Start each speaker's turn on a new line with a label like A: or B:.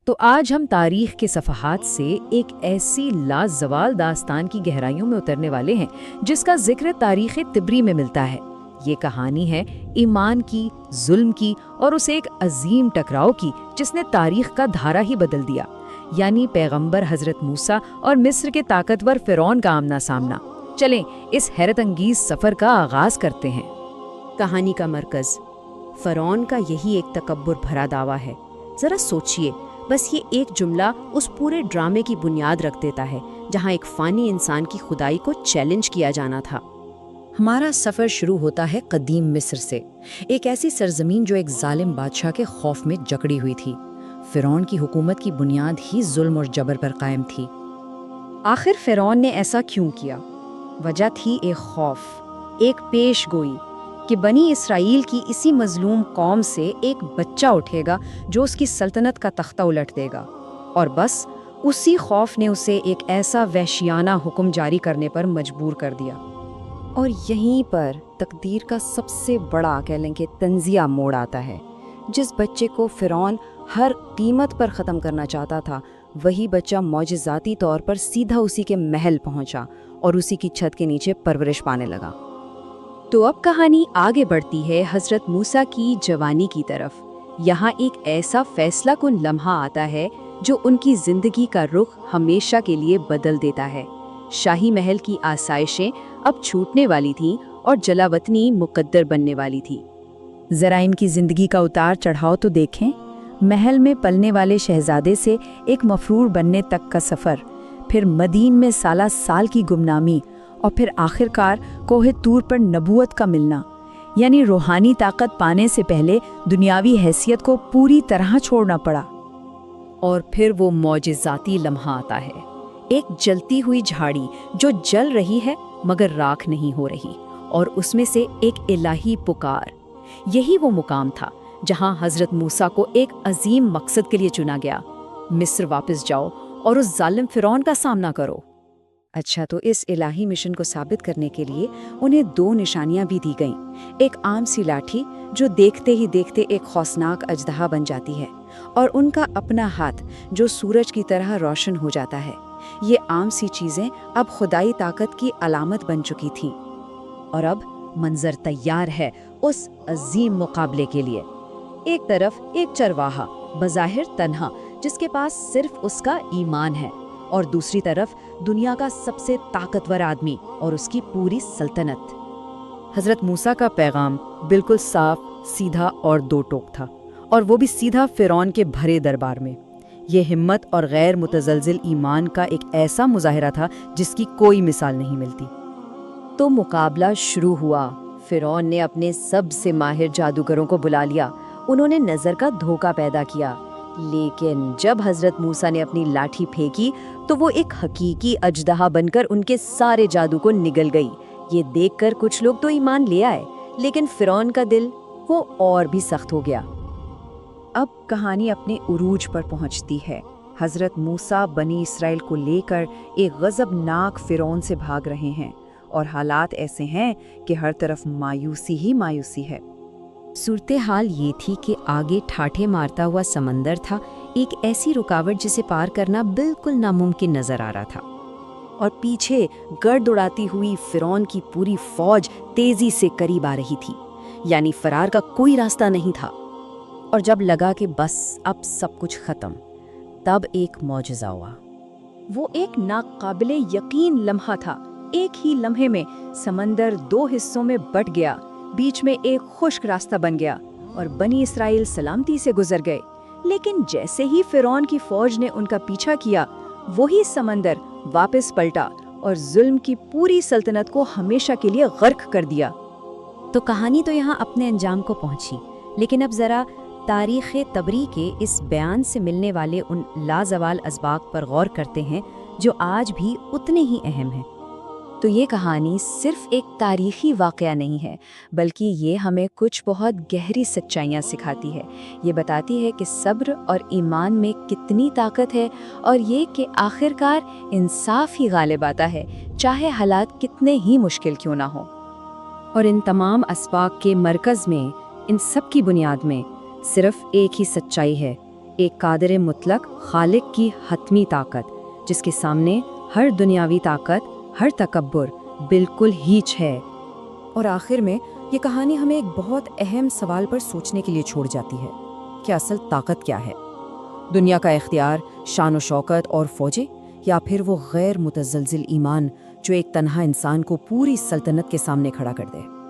A: تو آج ہم تاریخ کے صفحات سے ایک ایسی لازوال داستان کی گہرائیوں میں اترنے والے ہیں جس کا ذکر تاریخ طبری میں ملتا ہے۔ یہ کہانی ہے ایمان کی، ظلم کی اور اس ایک عظیم ٹکراؤ کی جس نے تاریخ کا دھارا ہی بدل دیا، یعنی پیغمبر حضرت موسیٰ اور مصر کے طاقتور فرعون کا آمنا سامنا۔ چلیں اس حیرت انگیز سفر کا آغاز کرتے ہیں۔
B: کہانی کا مرکز فرعون کا یہی ایک تکبر بھرا دعویٰ ہے۔ ذرا سوچئے، بس یہ ایک جملہ اس پورے ڈرامے کی بنیاد رکھ دیتا ہے جہاں ایک فانی انسان کی خدائی کو چیلنج کیا جانا تھا۔
A: ہمارا سفر شروع ہوتا ہے قدیم مصر سے، ایک ایسی سرزمین جو ایک ظالم بادشاہ کے خوف میں جکڑی ہوئی تھی۔ فرعون کی حکومت کی بنیاد ہی ظلم اور جبر پر قائم تھی۔ آخر فرعون نے ایسا کیوں کیا؟ وجہ تھی ایک خوف، ایک پیش گوئی کہ بنی اسرائیل کی اسی مظلوم قوم سے ایک بچہ اٹھے گا جو اس کی سلطنت کا تختہ الٹ دے گا، اور بس اسی خوف نے اسے ایک ایسا وحشیانہ حکم جاری کرنے پر مجبور کر دیا۔ اور یہیں پر تقدیر کا سب سے بڑا کہہ لیں کہ تنزیہ موڑ آتا ہے۔ جس بچے کو فرعون ہر قیمت پر ختم کرنا چاہتا تھا، وہی بچہ معجزاتی طور پر سیدھا اسی کے محل پہنچا اور اسی کی چھت کے نیچے پرورش پانے لگا۔
B: تو اب کہانی آگے بڑھتی ہے حضرت موسیٰ کی جوانی کی طرف۔ یہاں ایک ایسا فیصلہ کن لمحہ آتا ہے جو ان کی زندگی کا رخ ہمیشہ کے لیے بدل دیتا ہے۔ شاہی محل کی آسائشیں اب چھوٹنے والی تھیں اور جلاوطنی مقدر بننے والی تھی۔
A: ذرا ان کی زندگی کا اتار چڑھاؤ تو دیکھیں۔ محل میں پلنے والے شہزادے سے ایک مفرور بننے تک کا سفر، پھر مدین میں سالہ سال کی گمنامی، اور پھر آخرکار کوہ طور پر نبوت کا ملنا، یعنی روحانی طاقت پانے سے پہلے دنیاوی حیثیت کو پوری طرح چھوڑنا پڑا۔
B: اور پھر وہ معجزاتی لمحہ آتا ہے، ایک جلتی ہوئی جھاڑی جو جل رہی ہے مگر راکھ نہیں ہو رہی، اور اس میں سے ایک الہی پکار۔ یہی وہ مقام تھا جہاں حضرت موسیٰ کو ایک عظیم مقصد کے لیے چنا گیا۔ مصر واپس جاؤ اور اس ظالم فرعون کا سامنا کرو۔
A: اچھا، تو اس الہی مشن کو ثابت کرنے کے لیے انہیں 2 نشانیاں بھی دی گئیں۔ ایک عام سی لاٹھی جو دیکھتے ہی دیکھتے ایک خوفناک اژدہا بن جاتی ہے، اور ان کا اپنا ہاتھ جو سورج کی طرح روشن ہو جاتا ہے۔ یہ عام سی چیزیں اب خدائی طاقت کی علامت بن چکی تھیں۔
B: اور اب منظر تیار ہے اس عظیم مقابلے کے لیے۔ ایک طرف ایک چرواہا بظاہر تنہا جس کے پاس صرف اس کا ایمان ہے، اور دوسری طرف دنیا کا سب سے طاقتور آدمی اور اس کی پوری سلطنت۔
A: حضرت موسیٰ کا پیغام بالکل صاف، سیدھا اور 2 ٹوک تھا، اور وہ بھی سیدھا فرعون کے بھرے دربار میں۔ یہ ہمت اور غیر متزلزل ایمان کا ایک ایسا مظاہرہ تھا جس کی کوئی مثال نہیں ملتی۔
B: تو مقابلہ شروع ہوا۔ فرعون نے اپنے سب سے ماہر جادوگروں کو بلا لیا۔ انہوں نے نظر کا دھوکہ پیدا کیا، لیکن جب حضرت موسیٰ نے اپنی لاٹھی پھینکی تو وہ ایک حقیقی اژدہا بن کر ان کے سارے جادو کو نگل گئی۔ یہ دیکھ کر کچھ لوگ تو ایمان لے آئے، لیکن فرعون کا دل وہ اور بھی سخت ہو گیا۔
A: اب کہانی اپنے عروج پر پہنچتی ہے۔ حضرت موسیٰ بنی اسرائیل کو لے کر ایک غضبناک فرعون سے بھاگ رہے ہیں، اور حالات ایسے ہیں کہ ہر طرف مایوسی ہی مایوسی ہے۔ صورتحال یہ تھی کہ آگے ٹھاٹھے مارتا ہوا سمندر تھا، ایک ایسی رکاوٹ جسے پار کرنا بالکل ناممکن نظر آ رہا تھا، اور پیچھے گرد اڑاتی ہوئی فرعون کی پوری فوج تیزی سے قریب آ رہی تھی، یعنی فرار کا کوئی راستہ نہیں تھا۔ اور جب لگا کہ بس اب سب کچھ ختم، تب ایک معجزہ ہوا۔
B: وہ ایک ناقابل یقین لمحہ تھا۔ ایک ہی لمحے میں سمندر 2 حصوں میں بٹ گیا، بیچ میں ایک خشک راستہ بن گیا، اور بنی اسرائیل سلامتی سے گزر گئے۔ لیکن جیسے ہی فرعون کی فوج نے ان کا پیچھا کیا، وہی سمندر واپس پلٹا اور ظلم کی پوری سلطنت کو ہمیشہ کے لیے غرق کر دیا۔
A: تو کہانی تو یہاں اپنے انجام کو پہنچی، لیکن اب ذرا تاریخ طبری کے اس بیان سے ملنے والے ان لازوال اسباق پر غور کرتے ہیں جو آج بھی اتنے ہی اہم ہیں۔ تو یہ کہانی صرف ایک تاریخی واقعہ نہیں ہے، بلکہ یہ ہمیں کچھ بہت گہری سچائیاں سکھاتی ہے۔ یہ بتاتی ہے کہ صبر اور ایمان میں کتنی طاقت ہے، اور یہ کہ آخرکار انصاف ہی غالب آتا ہے، چاہے حالات کتنے ہی مشکل کیوں نہ ہوں۔ اور ان تمام اسباق کے مرکز میں، ان سب کی بنیاد میں صرف ایک ہی سچائی ہے
B: ایک قادر مطلق خالق کی حتمی طاقت، جس کے سامنے ہر دنیاوی طاقت، ہر تکبر بالکل ہیچ ہے۔
A: اور آخر میں یہ کہانی ہمیں ایک بہت اہم سوال پر سوچنے کے لیے چھوڑ جاتی ہے کہ اصل طاقت کیا ہے؟ دنیا کا اختیار، شان و شوکت اور فوجیں، یا پھر وہ غیر متزلزل ایمان جو ایک تنہا انسان کو پوری سلطنت کے سامنے کھڑا کر دے؟